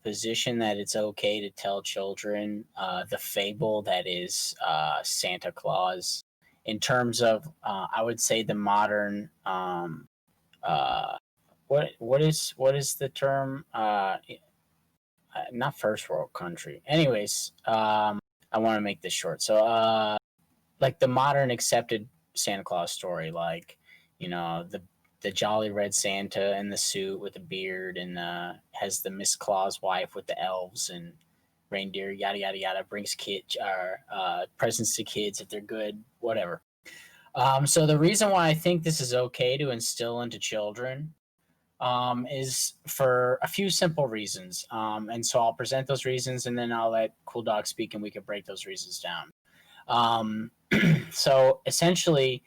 position that it's okay to tell children the fable that is Santa Claus. In terms of, I would say the modern, uh, what is the term? Not first world country. Anyways, I want to make this short. So, like the modern accepted Santa Claus story, like the jolly red Santa in the suit with the beard and has the Miss Claus wife with the elves and reindeer, yada yada yada, brings presents to kids if they're good, whatever. So the reason why I think this is okay to instill into children is for a few simple reasons. And so I'll present those reasons and then I'll let Cool Dog speak and we can break those reasons down. Um, so essentially,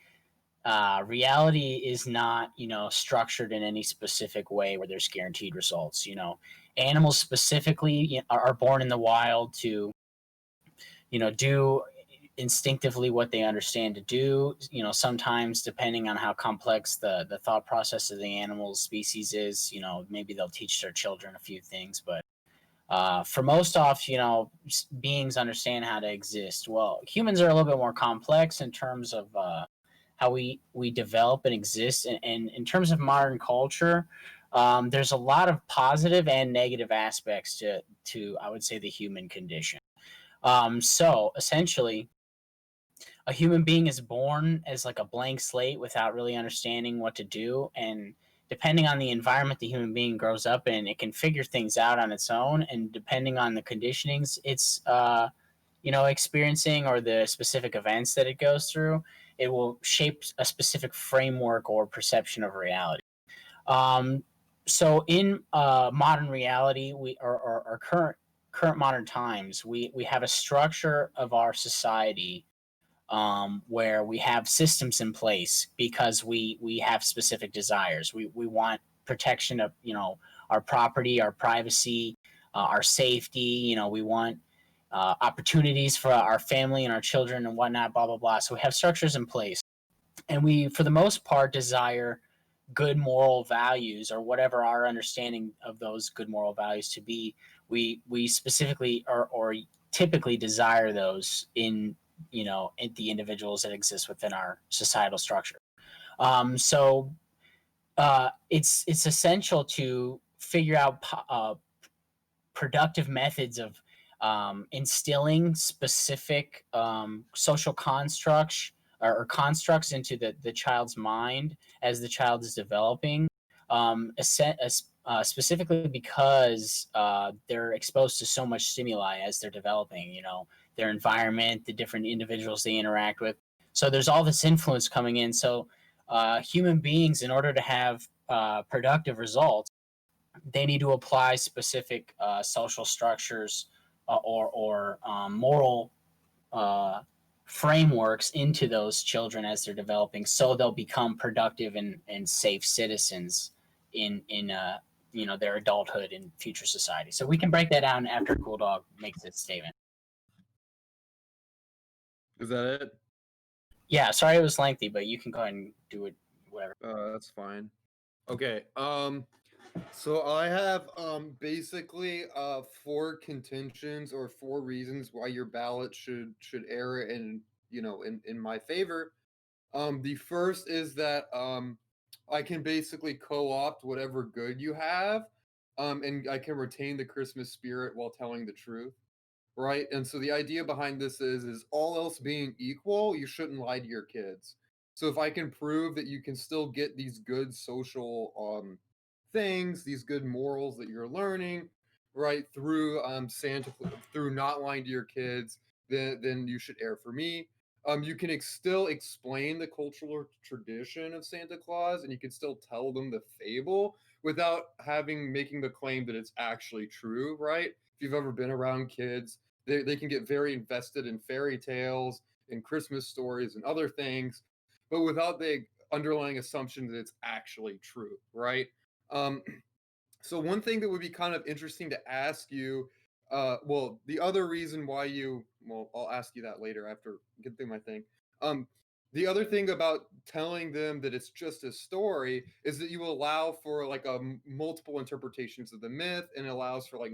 reality is not, structured in any specific way where there's guaranteed results. Animals specifically are born in the wild to, do instinctively what they understand to do. Sometimes depending on how complex the thought process of the animal species is, maybe they'll teach their children a few things, but for most off, beings understand how to exist. Well, humans are a little bit more complex in terms of how we develop and exist, and in terms of modern culture, there's a lot of positive and negative aspects to I would say the human condition. So essentially, a human being is born as like a blank slate without really understanding what to do, and depending on the environment the human being grows up in, it can figure things out on its own, and depending on the conditionings it's experiencing or the specific events that it goes through, it will shape a specific framework or perception of reality. um, so in modern reality, or current modern times, we have a structure of our society where we have systems in place because we have specific desires. We want protection of our property, our privacy, our safety. We want opportunities for our family and our children and whatnot. Blah blah blah. So we have structures in place, and we, for the most part, desire good moral values or whatever our understanding of those good moral values to be. We specifically or typically desire those in the individuals that exist within our societal structure. So it's essential to figure out productive methods of instilling specific social constructs or constructs into the child's mind as the child is developing, specifically because they're exposed to so much stimuli as they're developing, their environment, the different individuals they interact with. So there's all this influence coming in. So human beings, in order to have productive results, they need to apply specific social structures or moral uh, frameworks into those children as they're developing, so they'll become productive and safe citizens in their adulthood and future society. So we can break that down after Cool Dog makes its statement. Is that it? Yeah, sorry it was lengthy, but you can go ahead and do it. Whatever. That's fine. Okay. So I have basically four contentions or four reasons why your ballot should err in my favor. The first is that I can basically co-opt whatever good you have, and I can retain the Christmas spirit while telling the truth, right? And so the idea behind this is all else being equal, you shouldn't lie to your kids. So if I can prove that you can still get these good social things, these good morals that you're learning, right, through through not lying to your kids, then you should err for me. You can still explain the cultural tradition of Santa Claus, and you can still tell them the fable without having making the claim that it's actually true, right? If you've ever been around kids, they can get very invested in fairy tales and Christmas stories and other things, but without the underlying assumption that it's actually true, right? Um, so one thing that would be kind of interesting to ask you, the other reason why I'll ask you that later after I get through my thing. Um, The other thing about telling them that it's just a story is that you allow for like multiple interpretations of the myth, and it allows for like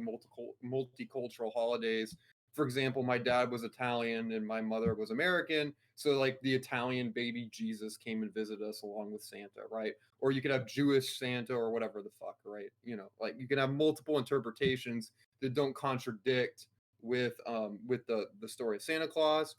multicultural holidays. For example, my dad was Italian and my mother was American, so like the Italian baby Jesus came and visited us along with Santa, right? Or you could have Jewish Santa or whatever the fuck, right? You know, like you can have multiple interpretations that don't contradict with the story of Santa Claus.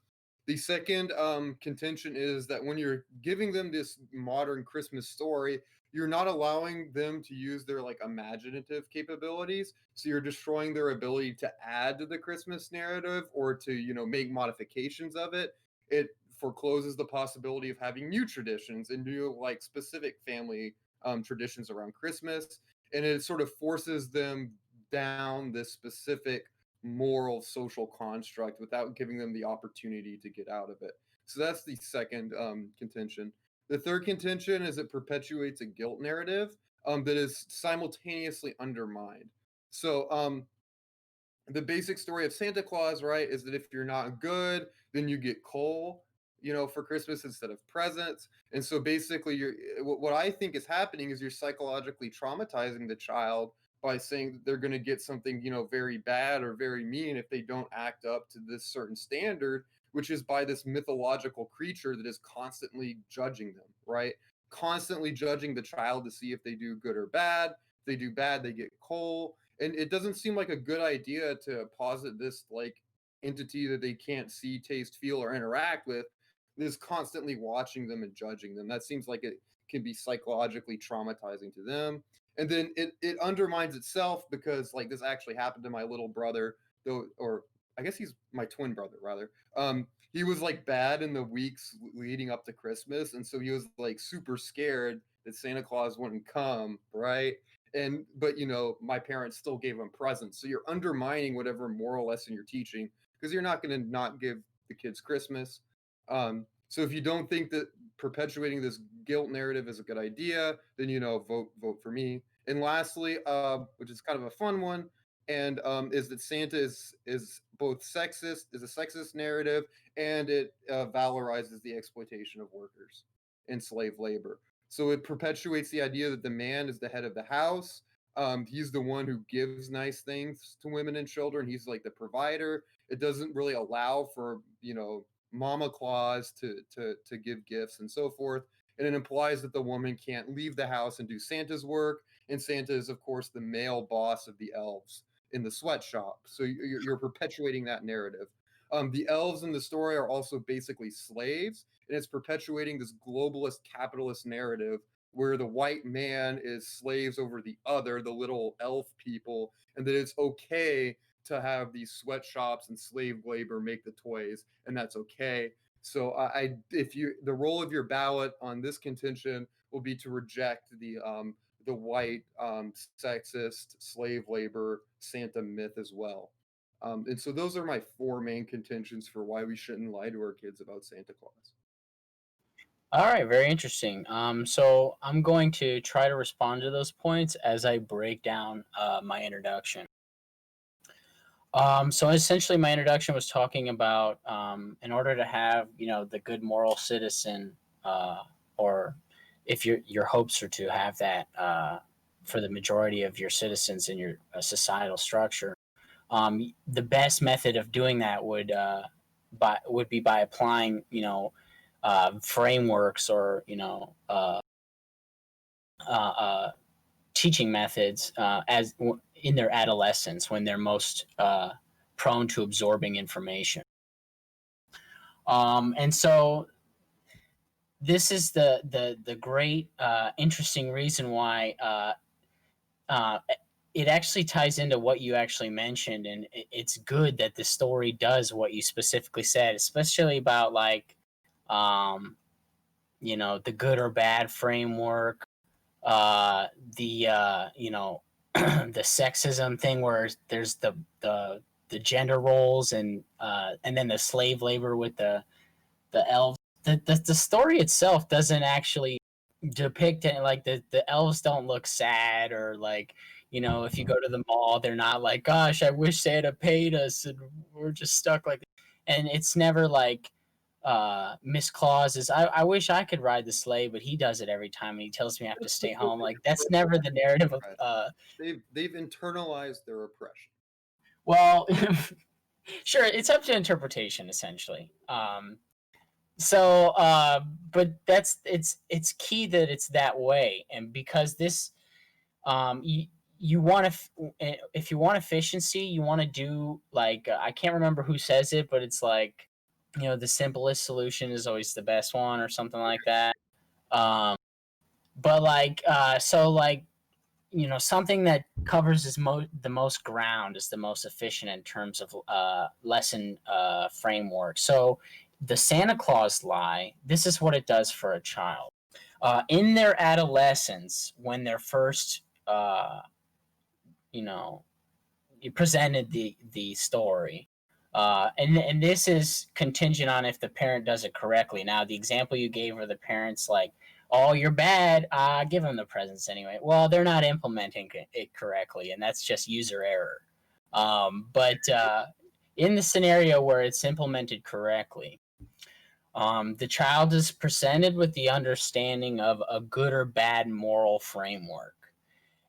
The second contention is that when you're giving them this modern Christmas story, you're not allowing them to use their like imaginative capabilities. So you're destroying their ability to add to the Christmas narrative or to, you know, make modifications of it. It forecloses the possibility of having new traditions and new like specific family traditions around Christmas. And it sort of forces them down this specific moral social construct without giving them the opportunity to get out of it. So that's the second contention. The third contention is it perpetuates a guilt narrative that is simultaneously undermined. So the basic story of Santa Claus, right, is that if you're not good, then you get coal, you know, for Christmas instead of presents. And so basically, what I think is happening is you're psychologically traumatizing the child by saying that they're going to get something, you know, very bad or very mean if they don't act up to this certain standard, which is by this mythological creature that is constantly judging them, right? Constantly judging the child to see if they do good or bad. If they do bad, they get coal, and it doesn't seem like a good idea to posit this like entity that they can't see, taste, feel, or interact with that is constantly watching them and judging them. That seems like it can be psychologically traumatizing to them. And then it undermines itself because like this actually happened to my little brother, though, or I guess he's my twin brother rather. He was like bad in the weeks leading up to Christmas, and so he was like super scared that Santa Claus wouldn't come, right? And but you know, my parents still gave him presents, so you're undermining whatever moral lesson you're teaching because you're not going to not give the kids Christmas. So if you don't think that perpetuating this guilt narrative is a good idea, then you know, vote for me. And lastly, which is kind of a fun one, and is that Santa is both sexist, is a sexist narrative, and it valorizes the exploitation of workers and slave labor. So it perpetuates the idea that the man is the head of the house. He's the one who gives nice things to women and children. He's like the provider. It doesn't really allow for, you know, Mama Claus to give gifts and so forth. And it implies that the woman can't leave the house and do Santa's work. And Santa is, of course, the male boss of the elves in the sweatshop. So you're perpetuating that narrative. The elves in the story are also basically slaves, and it's perpetuating this globalist capitalist narrative where the white man is slaves over the other, the little elf people, and that it's okay to have these sweatshops and slave labor make the toys, and that's okay. So if you, the role of your ballot on this contention will be to reject the white sexist slave labor Santa myth as well. And so those are my four main contentions for why we shouldn't lie to our kids about Santa Claus. All right, very interesting. So I'm going to try to respond to those points as I break down my introduction. So essentially, my introduction was talking about in order to have, you know, the good moral citizen, or if your hopes are to have that for the majority of your citizens in your societal structure, the best method of doing that would be by applying, you know, frameworks or, you know, uh, uh, teaching methods in their adolescence when they're most prone to absorbing information. And so this is the great interesting reason why uh, it actually ties into what you actually mentioned, and it's good that the story does what you specifically said, especially about like um, you know, the good or bad framework, uh, the you know, the sexism thing where there's the gender roles and then the slave labor with the elves. The story itself doesn't actually depict it like the elves don't look sad or like, you know, if you go to the mall they're not like, gosh, I wish Santa paid us and we're just stuck like, and it's never like Miss Claus is, I wish I could ride the sleigh, but he does it every time and he tells me I have to That's stay because home. of Like, your that's never the narrative of, oppression. They've internalized their oppression. well, sure, it's up to interpretation essentially. So but it's key that it's that way, and because this you want to, if you want efficiency, you want to do like, I can't remember who says it, but it's like, the simplest solution is always the best one or something like that. um but like, so like, something that covers the most ground is the most efficient in terms of lesson framework. So the Santa Claus lie, this is what it does for a child. In their adolescence, when they're first, you know, you presented the story, and this is contingent on if the parent does it correctly. Now, the example you gave where the parents like, "Oh, you're bad. Give them the presents anyway." Well, they're not implementing it correctly, and that's just user error. But in the scenario where it's implemented correctly, the child is presented with the understanding of a good or bad moral framework,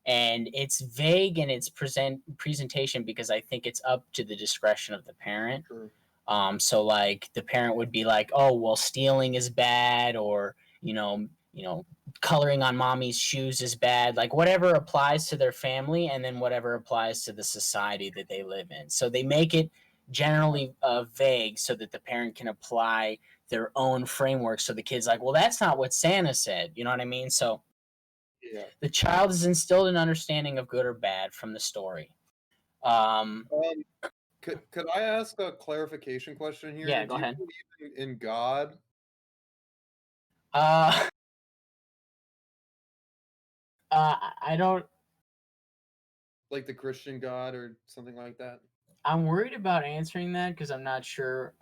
and it's vague in its presentation because I think it's up to the discretion of the parent. True. So like the parent would be like, "Oh, well, stealing is bad," or coloring on mommy's shoes is bad. Like whatever applies to their family, and then whatever applies to the society that they live in. So they make it generally vague so that the parent can apply their own framework. So the kid's like, "Well, that's not what Santa said." You know what I mean? So Yeah. the child is instilled an understanding of good or bad from the story. Um, Um, could I ask a clarification question here? yeah, go Do you ahead. believe in God, Uh, I don't. like the Christian God or something like that? I'm worried about answering that because I'm not sure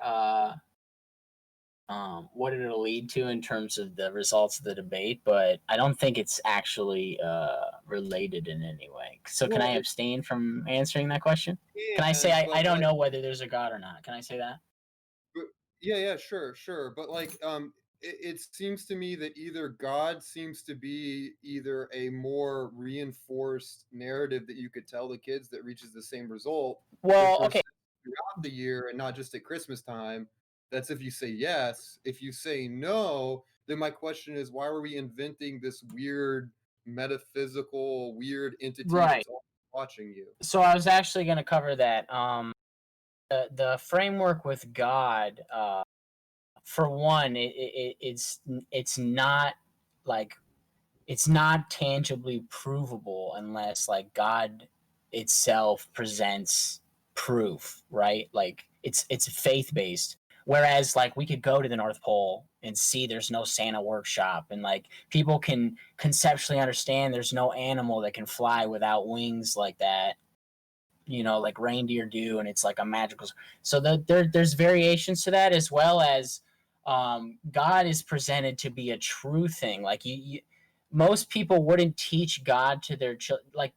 what it'll lead to in terms of the results of the debate, but I don't think it's actually related in any way. So, can Well, I it abstain from answering that question? Can I say can, I but don't like, know whether there's a God or not? Can I say that? but, yeah, yeah, sure, sure. But like, it seems to me that either God seems to be either a more reinforced narrative that you could tell the kids that reaches the same result that Well, okay. persists throughout the year and not just at Christmas time. That's if you say yes. If you say no, then my question is, why are we inventing this weird metaphysical weird entity Right. that's all watching you? So, I was actually going to cover that. The framework with God, for one, it's not like, it's not tangibly provable unless like God itself presents proof, right? Like it's faith based. Whereas like we could go to the North Pole and see there's no Santa workshop, and like people can conceptually understand there's no animal that can fly without wings like that, like reindeer do, and it's like a magical. So there's variations to that, as well as God is presented to be a true thing. Like most people wouldn't teach God to their children. Like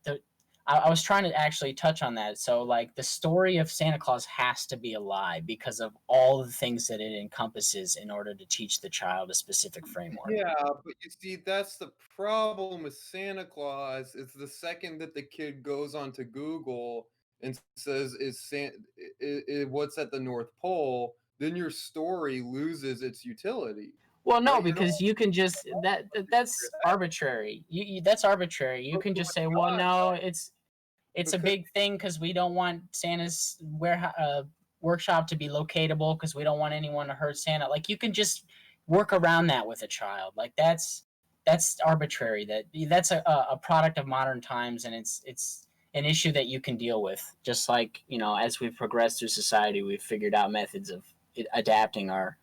I was trying to actually touch on that. So like the story of Santa Claus has to be a lie because of all the things that it encompasses in order to teach the child a specific framework. Yeah, but you see, that's the problem with Santa Claus is the second that the kid goes onto Google and says, what's at the North Pole, then your story loses its utility, Well, no, right? You're no because you can just longer figure that's that. arbitrary. That's arbitrary. You can But just with say, well, God, no, it's a because big thing because we don't want Santa's workshop to be locatable because we don't want anyone to hurt Santa. Like you can just work around that with a child. Like that's arbitrary. That's a product of modern times, and it's an issue that you can deal with. Just like as we've progressed through society, we've figured out methods of adapting our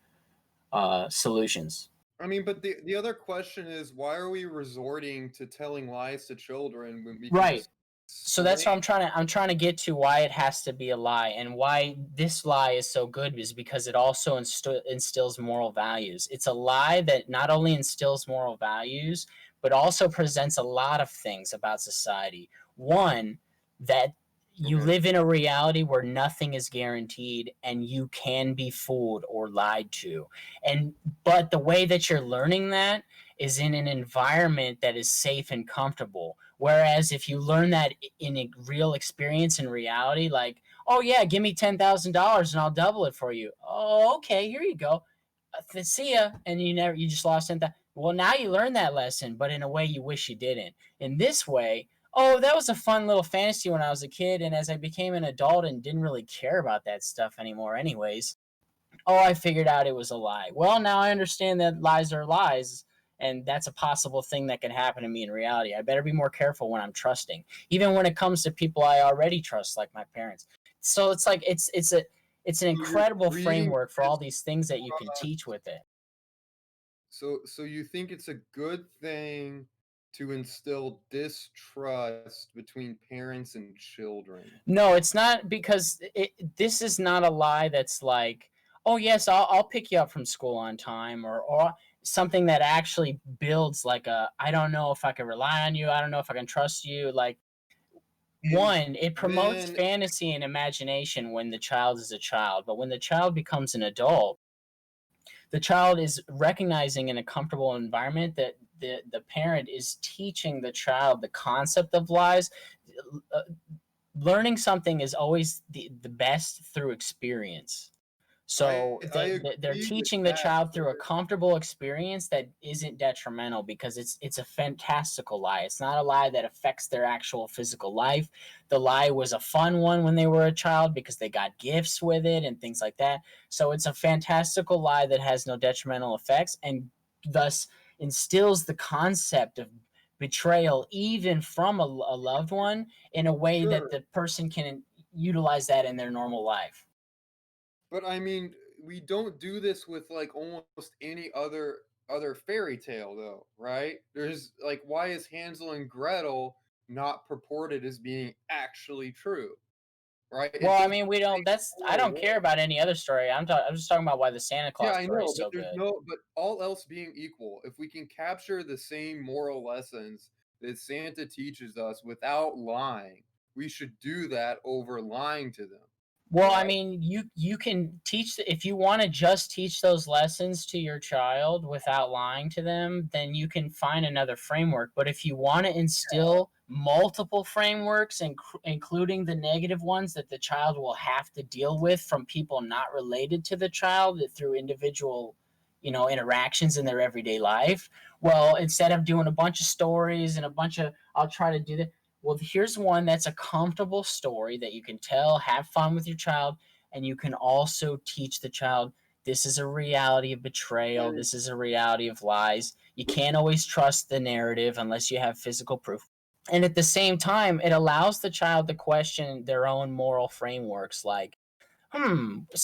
solutions. I mean, but the other question is, why are we resorting to telling lies to children when we can Right. just So that's explain? what I'm trying to get to, why it has to be a lie, and why this lie is so good is because it also instills moral values. It's a lie that not only instills moral values but also presents a lot of things about society. One, that you Okay. live in a reality where nothing is guaranteed and you can be fooled or lied to. And but the way that you're learning that is in an environment that is safe and comfortable. Whereas if you learn that in a real experience in reality, like, oh yeah, give me $10,000 and I'll double it for you. Oh, okay, here you go. See ya, and you just lost 10,000. Well, now you learned that lesson, but in a way you wish you didn't. In this way, oh, that was a fun little fantasy when I was a kid, and as I became an adult and didn't really care about that stuff anymore, anyways, oh, I figured out it was a lie. Well, now I understand that lies are lies, and that's a possible thing that can happen to me in reality. I better be more careful when I'm trusting, even when it comes to people I already trust, like my parents. So it's like it's an So you're incredible reading framework for all this these things that you can teach trust. with it. So you think it's a good thing to instill distrust between parents and children? No, it's not because this is not a lie that's like, oh yes, I'll pick you up from school on time, or something that actually builds like a, I don't know if I can rely on you, I don't know if I can trust you. Like, Is one, it promotes then fantasy and imagination when the child is a child, but when the child becomes an adult, the child is recognizing in a comfortable environment that the parent is teaching the child the concept of lies. Uh, Learning something is always the best through experience. So I they're agree with teaching the that child through a part. comfortable experience that isn't detrimental because it's a fantastical lie. It's not a lie that affects their actual physical life. The lie was a fun one when they were a child because they got gifts with it and things like that. So it's a fantastical lie that has no detrimental effects and thus instills the concept of betrayal even from a loved one in a way that Sure. the person can utilize that in their normal life. But I mean, we don't do this with like almost any other fairy tale though, right? There's like why is Hansel and Gretel not purported as being actually true, right? It Well, I doesn't mean, we don't. make That's I moral don't care work. about any other story. I'm just talking about why the Santa Yeah, Claus I story know, is but so there's good. no but all else being equal, if we can capture the same moral lessons that Santa teaches us without lying, we should do that over lying to them, Well, I right? mean, you can teach if you want to just teach those lessons to your child without lying to them, then you can find another framework. But if you want to instill multiple frameworks, including the negative ones that the child will have to deal with from people not related to the child through individual, interactions in their everyday life, well, instead of doing a bunch of stories and a bunch of, I'll try to do that. Well, here's one that's a comfortable story that you can tell, have fun with your child, and you can also teach the child this is a reality of betrayal, And this is a reality of lies. You can't always trust the narrative unless you have physical proof. And at the same time, it allows the child to question their own moral frameworks like,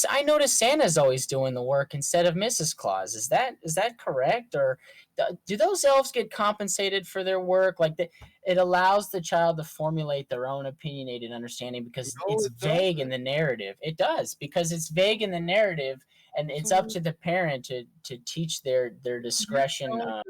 I notice Santa's always doing the work instead of Mrs. Claus. Is that correct? Or do those elves get compensated for their work? Like it allows the child to formulate their own opinionated understanding because no, it's it vague in doesn't. the narrative. It does because it's vague in the narrative, and it's up So to the parent to teach their you discretion. tell me that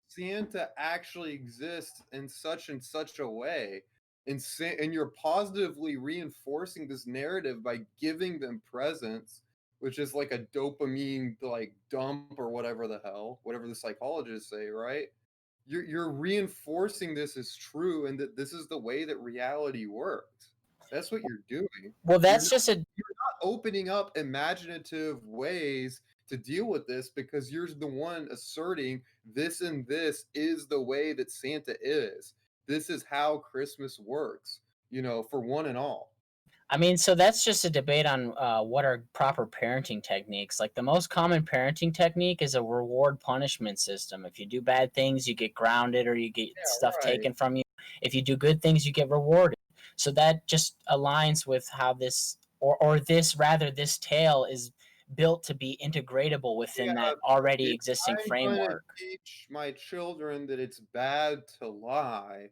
Santa actually exists in such and such a way, and you're positively reinforcing this narrative by giving them presents, which is like a dopamine like dump or whatever the hell, whatever the psychologists say, right? You're reinforcing this as true and that this is the way that reality works. That's what you're doing. Well, You're that's not just a you're not opening up imaginative ways to deal with this because you're the one asserting this and this is the way that Santa is. This is how Christmas works, for one and all. I mean, so that's just a debate on what are proper parenting techniques. Like the most common parenting technique is a reward punishment system. If you do bad things, you get grounded or you get stuff Yeah, right. taken from you. If you do good things, you get rewarded. So that just aligns with how this, or this rather, this tale is built to be integratable Yeah, within that but already if existing I'm gonna framework. teach my children that it's bad to lie,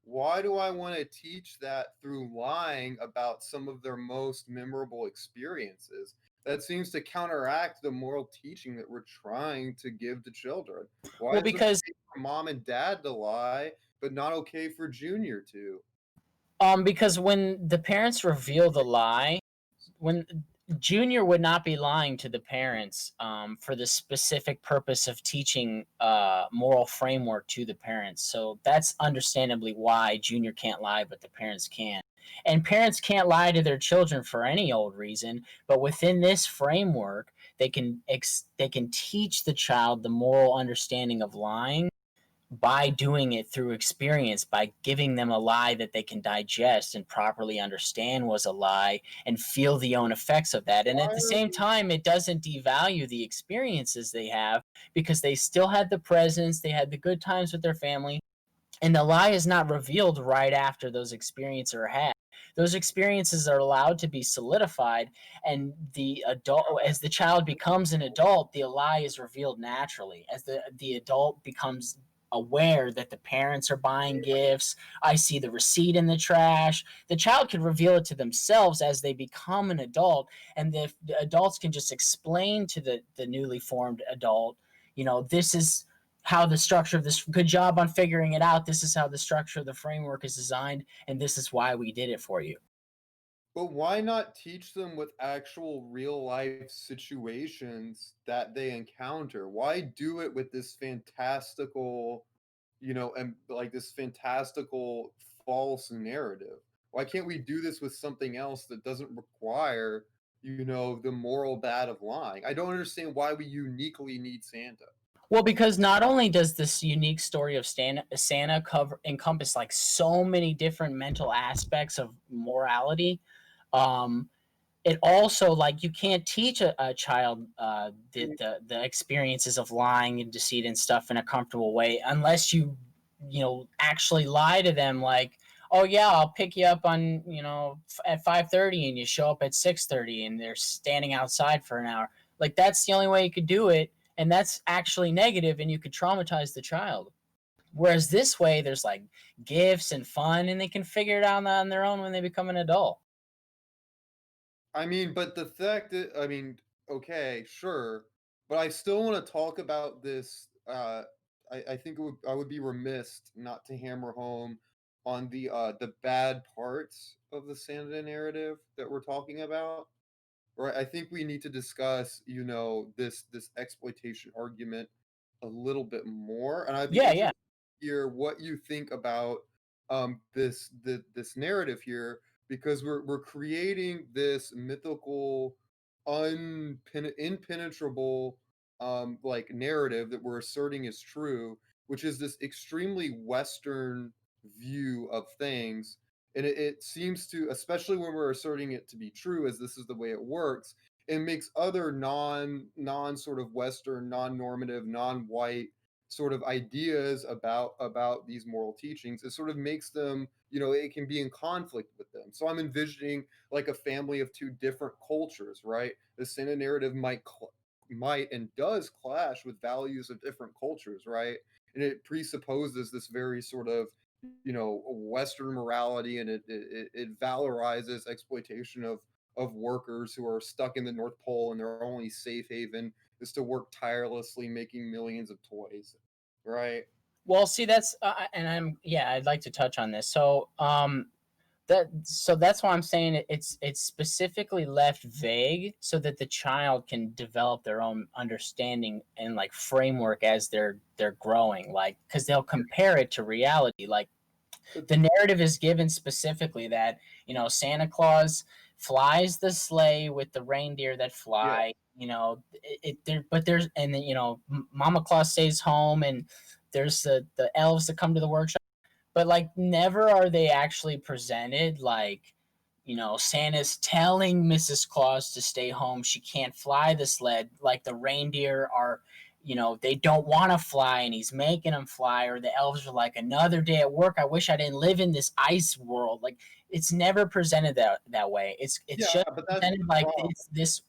why do I want to teach that through lying about some of their most memorable experiences? That seems to counteract the moral teaching that we're trying to give to children. Why Well, is it because okay for mom and dad to lie, but not okay for Junior to? Because when the parents reveal the lie, when Junior would not be lying to the parents for the specific purpose of teaching moral framework to the parents. So that's understandably why Junior can't lie, but the parents can. And parents can't lie to their children for any old reason, but within this framework, they can teach the child the moral understanding of lying by doing it through experience, by giving them a lie that they can digest and properly understand was a lie and feel the own effects of that. And Why at the are same time, it doesn't devalue the experiences they have because they still had the presence, they had the good times with their family, and the lie is not revealed right after those experiences are had. Those experiences are allowed to be solidified, and the adult, as the child becomes an adult, the lie is revealed naturally. As the adult becomes aware that the parents are buying gifts, I see the receipt in the trash. The child can reveal it to themselves as they become an adult, and the adults can just explain to the newly formed adult, this is how the structure of this, good job on figuring it out, this is how the structure of the framework is designed, and this is why we did it for you. But why not teach them with actual real life situations that they encounter? Why do it with this fantastical, and like this fantastical false narrative? Why can't we do this with something else that doesn't require, the moral bad of lying? I don't understand why we uniquely need Santa. Well, because not only does this unique story of Santa cover encompass like so many different mental aspects of morality, um, it also, like, you can't teach a child the experiences of lying and deceit and stuff in a comfortable way unless you actually lie to them, like, oh yeah, I'll pick you up on, at 5:30, and you show up at 6:30 and they're standing outside for an hour. Like, that's the only way you could do it, and that's actually negative, and you could traumatize the child. Whereas this way, there's like gifts and fun, and they can figure it out on their own when they become an adult. I mean, but the fact that I mean, okay, sure, but I still want to talk about this. I think I would be remiss not to hammer home on the bad parts of the Santa narrative that we're talking about. Right? I think we need to discuss, this exploitation argument a little bit more, and I'd be Yeah, yeah. interested to hear what you think about this narrative here, because we're creating this mythical, impenetrable, like narrative that we're asserting is true, which is this extremely Western view of things, and it seems to, especially when we're asserting it to be true, as this is the way it works, it makes other non sort of Western, non-normative, non-white sort of ideas about these moral teachings. It sort of makes them, it can be in conflict with them. So I'm envisioning like a family of two different cultures, right? The Santa narrative might and does clash with values of different cultures, right? And it presupposes this very sort of, Western morality, and it valorizes exploitation of workers who are stuck in the North Pole, and their only safe haven is to work tirelessly making millions of toys, right? Well, see, that's and yeah, I'd like to touch on this. So that's why I'm saying it's specifically left vague so that the child can develop their own understanding and like framework as they're growing, like, because they'll compare it to reality. Like, But the narrative is given specifically that, Santa Claus flies the sleigh with the reindeer that yeah, fly. There, but there's, and then, Mama Claus stays home, and there's the elves that come to the workshop, but like never are they actually presented like, Santa's telling Mrs. Claus to stay home, she can't fly the sled, like the reindeer are, they don't want to fly and he's making them fly, or the elves are like, another day at work, I wish I didn't live in this ice world. Like, it's never presented that way. It's yeah, just but that's presented the like problem. it's this.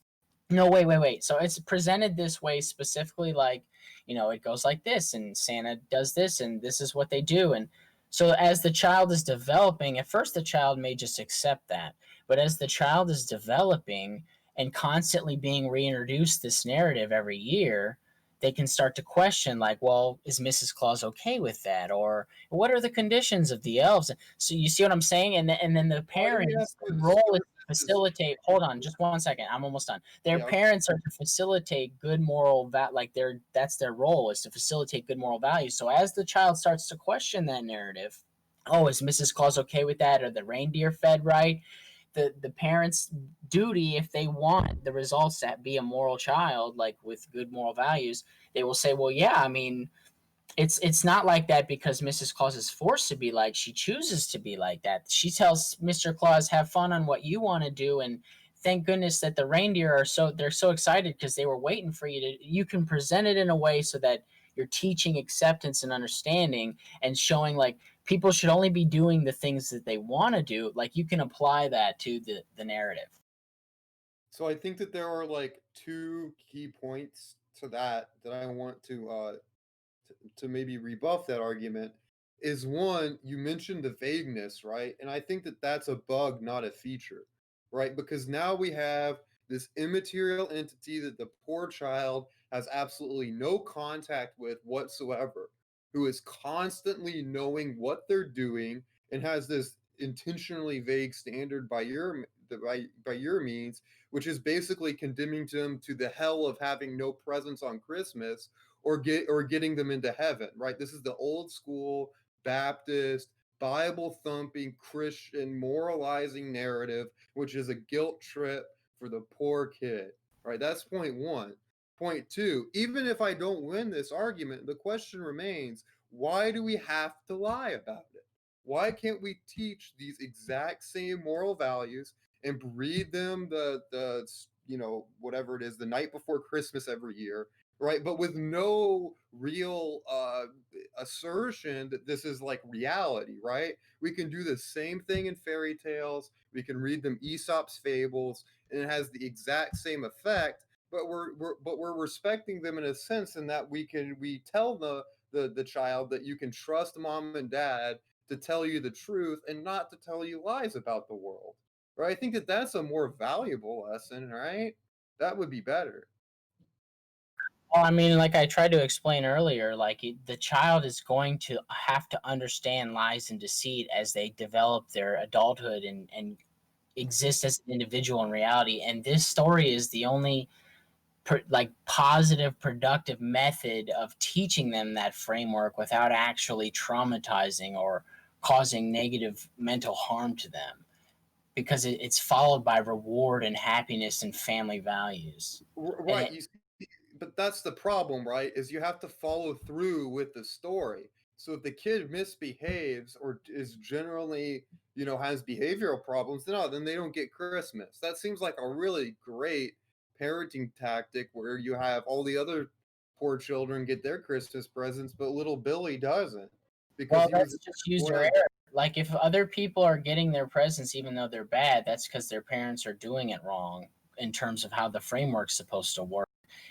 No, wait. So it's presented this way specifically, like, it goes like this, and Santa does this, and this is what they do. And so as the child is developing, at first the child may just accept that. But as the child is developing and constantly being reintroduced this narrative every year, they can start to question, like, well, is Mrs. Claus okay with that, or what are the conditions of the elves? So you see what I'm saying? And then the Why do we have parents' to role is assert to this is facilitate. Hold on, just 1 second. I'm almost done. Their yeah, okay. parents are to facilitate good moral like that's their role, is to facilitate good moral values. So as the child starts to question that narrative, oh, is Mrs. Claus okay with that? Are the reindeer fed right? The parents' duty, if they want the results to be a moral child, like with good moral values, they will say, well, yeah, I mean, it's not like that because Mrs. Claus is forced to be like, she chooses to be like that. She tells Mr. Claus, have fun on what you want to do, and thank goodness that the reindeer are they're so excited because they were waiting for you to, you can present it in a way so that you're teaching acceptance and understanding, and showing like people should only be doing the things that they want to do. Like you can apply that to the narrative. So I think that there are like two key points to that I want to maybe rebuff that argument. Is one, you mentioned the vagueness, right? And I think that that's a bug, not a feature, right? Because now we have this immaterial entity that the poor child has absolutely no contact with whatsoever, who is constantly knowing what they're doing and has this intentionally vague standard by your means, which is basically condemning them to the hell of having no presents on Christmas or getting them into heaven, right? This is the old school Baptist Bible thumping Christian moralizing narrative, which is a guilt trip for the poor kid, right? That's point one. Point two, even if I don't win this argument, the question remains, why do we have to lie about it? Why can't we teach these exact same moral values and breed them whatever it is, the night before Christmas every year, right? But with no real assertion that this is like reality, right? We can do the same thing in fairy tales. We can read them Aesop's fables, and it has the exact same effect. But we're respecting them in a sense, in that we tell the child that you can trust mom and dad to tell you the truth and not to tell you lies about the world, right? I think that that's a more valuable lesson, right? That would be better. Well, I mean, like I tried to explain earlier, like the child is going to have to understand lies and deceit as they develop their adulthood and exist as an individual in reality. And this story is the only like positive, productive method of teaching them that framework without actually traumatizing or causing negative mental harm to them, because it's followed by reward and happiness and family values. And Right. You see, but that's the problem, right? Is you have to follow through with the story. So if the kid misbehaves or is generally, has behavioral problems, then they don't get Christmas. That seems like a really great parenting tactic where you have all the other poor children get their Christmas presents, but little Billy doesn't because well, he was that's just user one of error. Like if other people are getting their presents even though they're bad, that's because their parents are doing it wrong in terms of how the framework's supposed to work.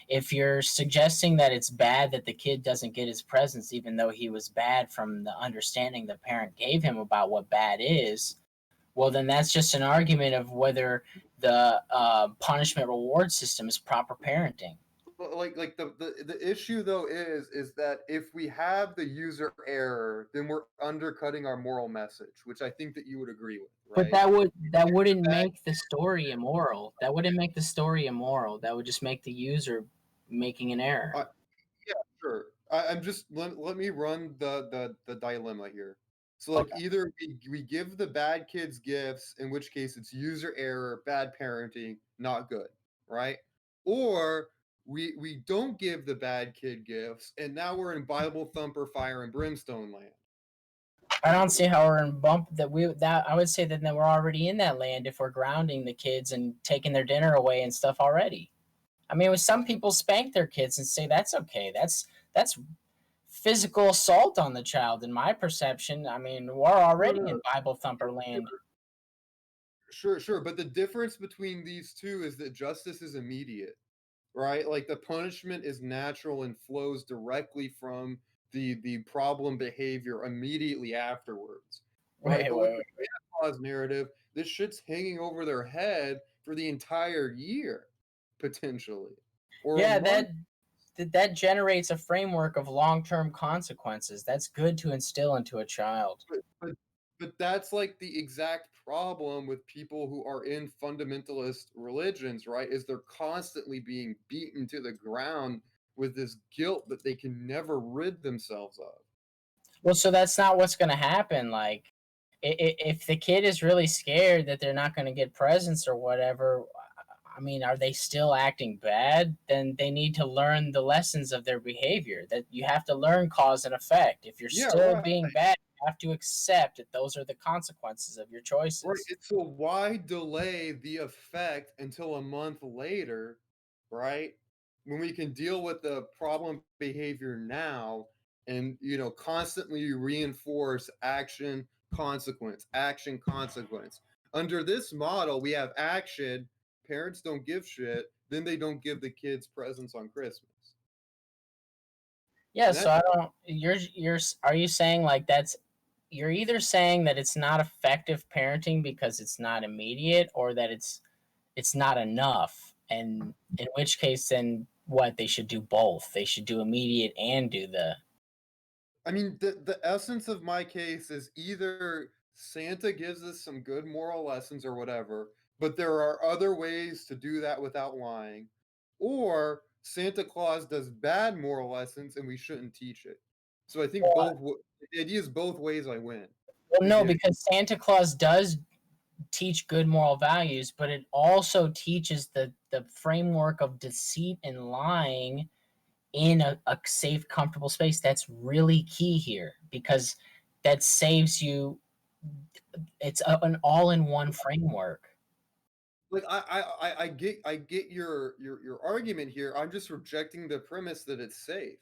If you're suggesting that it's bad that the kid doesn't get his presents even though he was bad from the understanding the parent gave him about what bad is, well, then that's just an argument of whether the punishment reward system is proper parenting. like the issue though is that if we have the user error, then we're undercutting our moral message, which I think that you would agree with, But right? that wouldn't Bad. make the story immoral. That wouldn't make the story immoral. That would just make the user making an error. uh, yeah, sure. I'm just let me run the dilemma here. So like Okay. either we give the bad kids gifts, in which case it's user error, bad parenting, not good, right? Or we don't give the bad kid gifts, and now we're in Bible thumper fire and brimstone land. I don't see how we're in bump that I would say that then we're already in that land if we're grounding the kids and taking their dinner away and stuff already. I mean, with some people spank their kids and say that's okay. That's physical assault on the child in my perception. I mean, we're No, already no, in no. Bible thumper land. Sure, sure. But the difference between these two is that justice is immediate, right? Like the punishment is natural and flows directly from the problem behavior immediately afterwards, right? Wait, But with wait, the wait. Santa Claus narrative, this shit's hanging over their head for the entire year, potentially, or a Yeah, month. that generates a framework of long-term consequences. That's good to instill into a child. But but but that's like the exact problem with people who are in fundamentalist religions, right? Is they're constantly being beaten to the ground with this guilt that they can never rid themselves of. Well, so that's not what's going to happen. Like, if the kid is really scared that they're not going to get presents or whatever, I mean, are they still acting bad? Then they need to learn the lessons of their behavior. That you have to learn cause and effect. If you're Yeah, still right. being bad, you have to accept that those are the consequences of your Right. choices. And so why delay the effect until a month later, right? When we can deal with the problem behavior now and constantly reinforce action, consequence. Under this model, we have action, parents don't give shit, then they don't give the kids presents on Christmas. Yeah, And so that's I don't. You're. Are you saying like that's? You're either saying that it's not effective parenting because it's not immediate, or that it's not enough. And in which case, then what? They should do both. They should do immediate and do the. I mean, the essence of my case is either Santa gives us some good moral lessons or whatever, but there are other ways to do that without lying, or Santa Claus does bad moral lessons and we shouldn't teach it. So I think Well, the idea is both ways I win. Is no, the idea. because Santa Claus does teach good moral values, but it also teaches the framework of deceit and lying in a safe, comfortable space. That's really key here because that saves you. It's an all-in-one framework. Like I get your argument here. I'm just rejecting the premise that it's safe.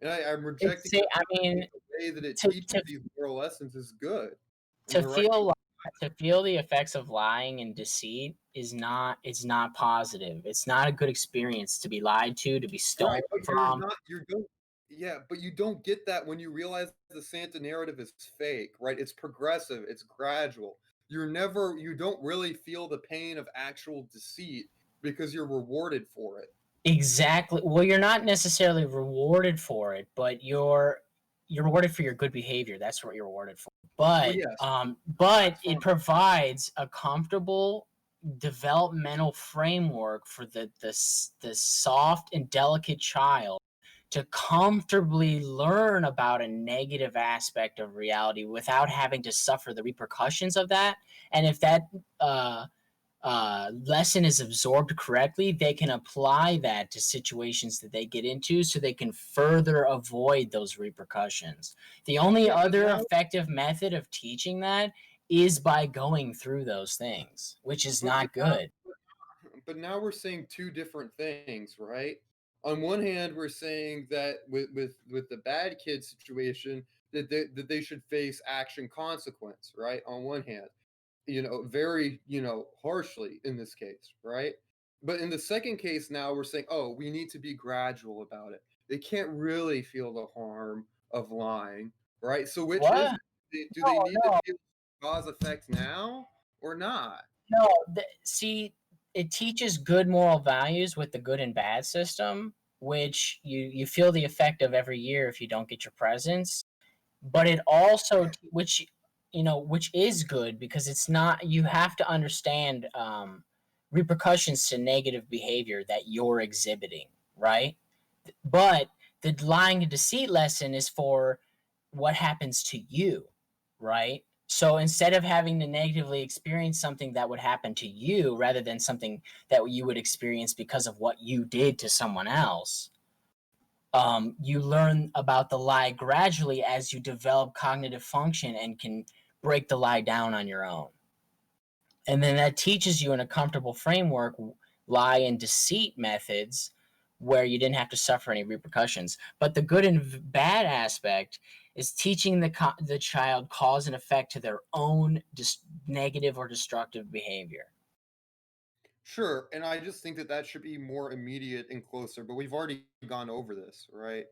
And I'm It's rejecting sa- the I premise mean, that the way that it to teaches to these moral lessons is good and to the right feel to feel the effects of lying and deceit is not, it's not positive. It's not a good experience to be lied to be stolen right, but from. you don't yeah, but you don't get that when you realize the Santa narrative is fake, right? It's progressive, it's gradual. You don't really feel the pain of actual deceit because you're rewarded for it. Exactly. Well, you're not necessarily rewarded for it, but you're rewarded for your good behavior. That's what you're rewarded for. Well, But yes, but that's fine. it provides a comfortable developmental framework for the soft and delicate child to comfortably learn about a negative aspect of reality without having to suffer the repercussions of that. And if that uh, lesson is absorbed correctly, they can apply that to situations that they get into so they can further avoid those repercussions. The only Yeah, but other now effective method of teaching that is by going through those things, which is but not good. but now we're saying two different things, right? On one hand, we're saying that with the bad kid situation that they should face action consequence, right? On one hand, very, harshly in this case, right? But in the second case, now we're saying, oh, we need to be gradual about it. They can't really feel the harm of lying, right? So which is What? it? Do No, they need to no, feel cause effect now or not? no. See, it teaches good moral values with the good and bad system, which you feel the effect of every year if you don't get your presents. But it also, which which is good because it's not, you have to understand repercussions to negative behavior that you're exhibiting, right? But the lying and deceit lesson is for what happens to you, right? So instead of having to negatively experience something that would happen to you rather than something that you would experience because of what you did to someone else, you learn about the lie gradually as you develop cognitive function and can break the lie down on your own. And then that teaches you in a comfortable framework lie and deceit methods where you didn't have to suffer any repercussions. But the good and bad aspect is teaching the child cause and effect to their own negative or destructive behavior. Sure, and I just think that that should be more immediate and closer, but we've already gone over this, right?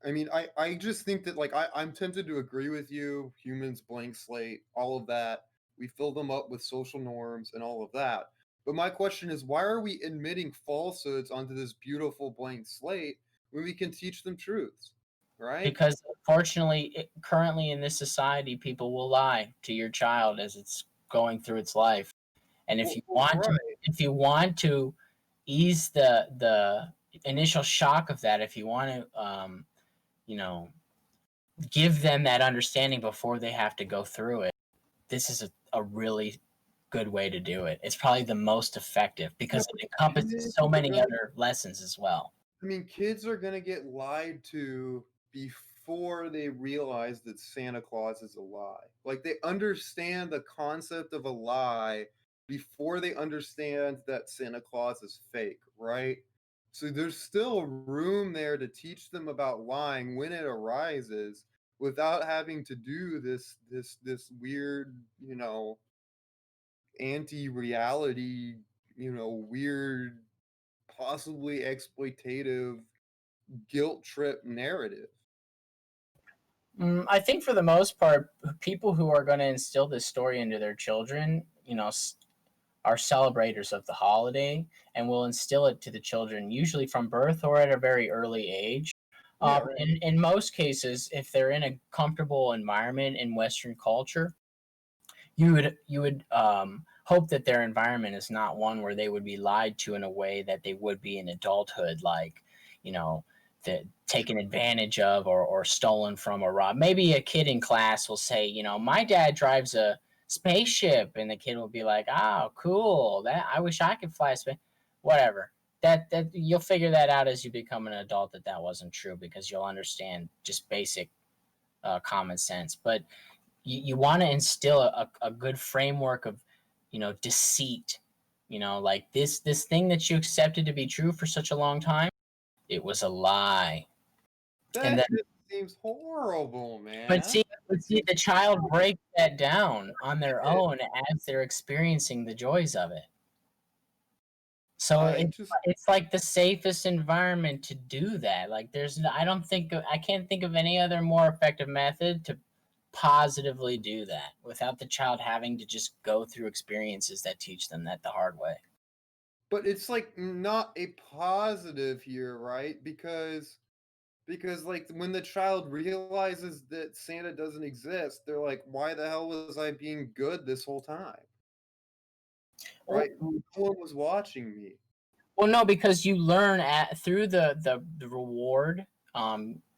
I mean, I just think that like I'm tempted to agree with you. Humans blank slate, all of that. We fill them up with social norms and all of that. But my question is, why are we admitting falsehoods onto this beautiful blank slate when we can teach them truths, right? Because unfortunately, currently in this society, people will lie to your child as it's going through its life. And Well, well, right. if you want to ease the initial shock of that, if you want to, you know, give them that understanding before they have to go through it, this is a really good way to do it. It's probably the most effective Yeah, because but it encompasses kids so are many gonna other lessons as well. I mean, kids are gonna get lied to before they realize that Santa Claus is a lie. Like they understand the concept of a lie before they understand that Santa Claus is fake, right? So there's still room there to teach them about lying when it arises without having to do this weird, anti-reality, weird, possibly exploitative guilt trip narrative. I think for the most part, people who are going to instill this story into their children, are celebrators of the holiday and will instill it to the children, usually from birth or at a very early age. Yeah, right. In most cases, if they're in a comfortable environment in Western culture, you would hope that their environment is not one where they would be lied to in a way that they would be in adulthood, like you know, taken advantage of or stolen from or robbed. Maybe a kid in class will say, my dad drives a spaceship, and the kid will be like, "Oh, cool! That I wish I could fly a space." Whatever. That you'll figure that out as you become an adult that wasn't true because you'll understand just basic common sense. But you want to instill a good framework of deceit, like this thing that you accepted to be true for such a long time, it was a lie. And That then just seems horrible, but man. see That but see seems the child horrible. breaks that down on their Shit. own as they're experiencing the joys of it. So I just it's like the safest environment to do that. Like I don't think I can't think of any other more effective method to positively do that without the child having to just go through experiences that teach them that the hard way. but it's like not a positive here, right? Because like when the child realizes that Santa doesn't exist, they're like, why the hell was I being good this whole time? Well, Right? No one was watching me. well, no, because you learn through the reward.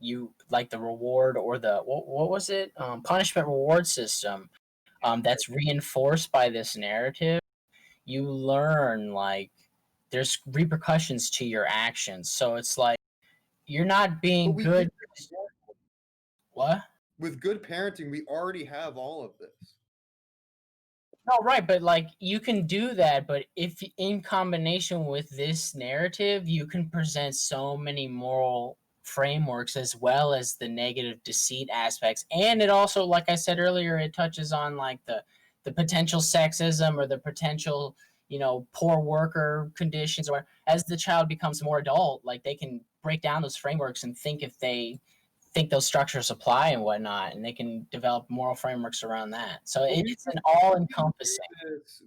You like the reward or the what was it? Punishment reward system. That's reinforced by this narrative. You learn like there's repercussions to your actions. So it's like you're not But being we get good. What? with good parenting, we already have all of this. No, right, but like you can do that, but if in combination with this narrative, you can present so many moral frameworks as well as the negative deceit aspects. And it also, like I said earlier, it touches on like the potential sexism or the potential, poor worker conditions, or as the child becomes more adult, like they can break down those frameworks and think if they think those structures apply and whatnot, and they can develop moral frameworks around that. So But it's an all encompassing.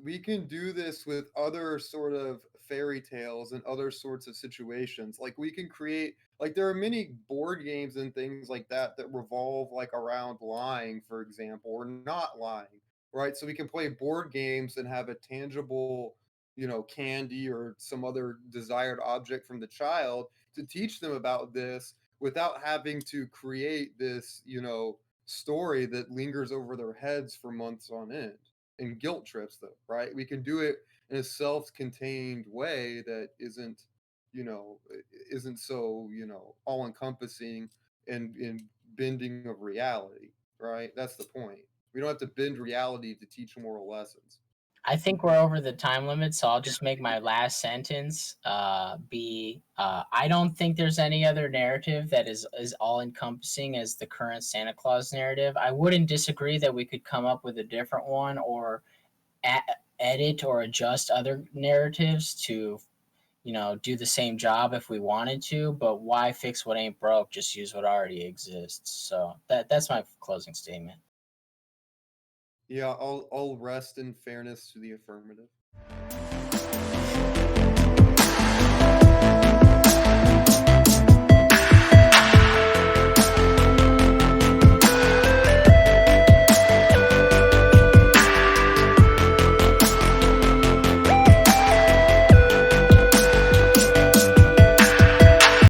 we can do this with other sort of fairy tales and other sorts of situations. Like we can create like there are many board games and things like that revolve like around lying, for example, or not lying, right? So we can play board games and have a tangible, candy or some other desired object from the child to teach them about this without having to create this, story that lingers over their heads for months on end and guilt trips them, right? We can do it in a self-contained way that you know, isn't so, all encompassing and bending of reality, right? That's the point. We don't have to bend reality to teach moral lessons. I think we're over the time limit, so I'll just make my last sentence be I don't think there's any other narrative that is all encompassing as the current Santa Claus narrative. I wouldn't disagree that we could come up with a different one or a- edit or adjust other narratives to, do the same job if we wanted to, but why fix what ain't broke? Just use what already exists. So that's my closing statement. Yeah, I'll rest in fairness to the affirmative.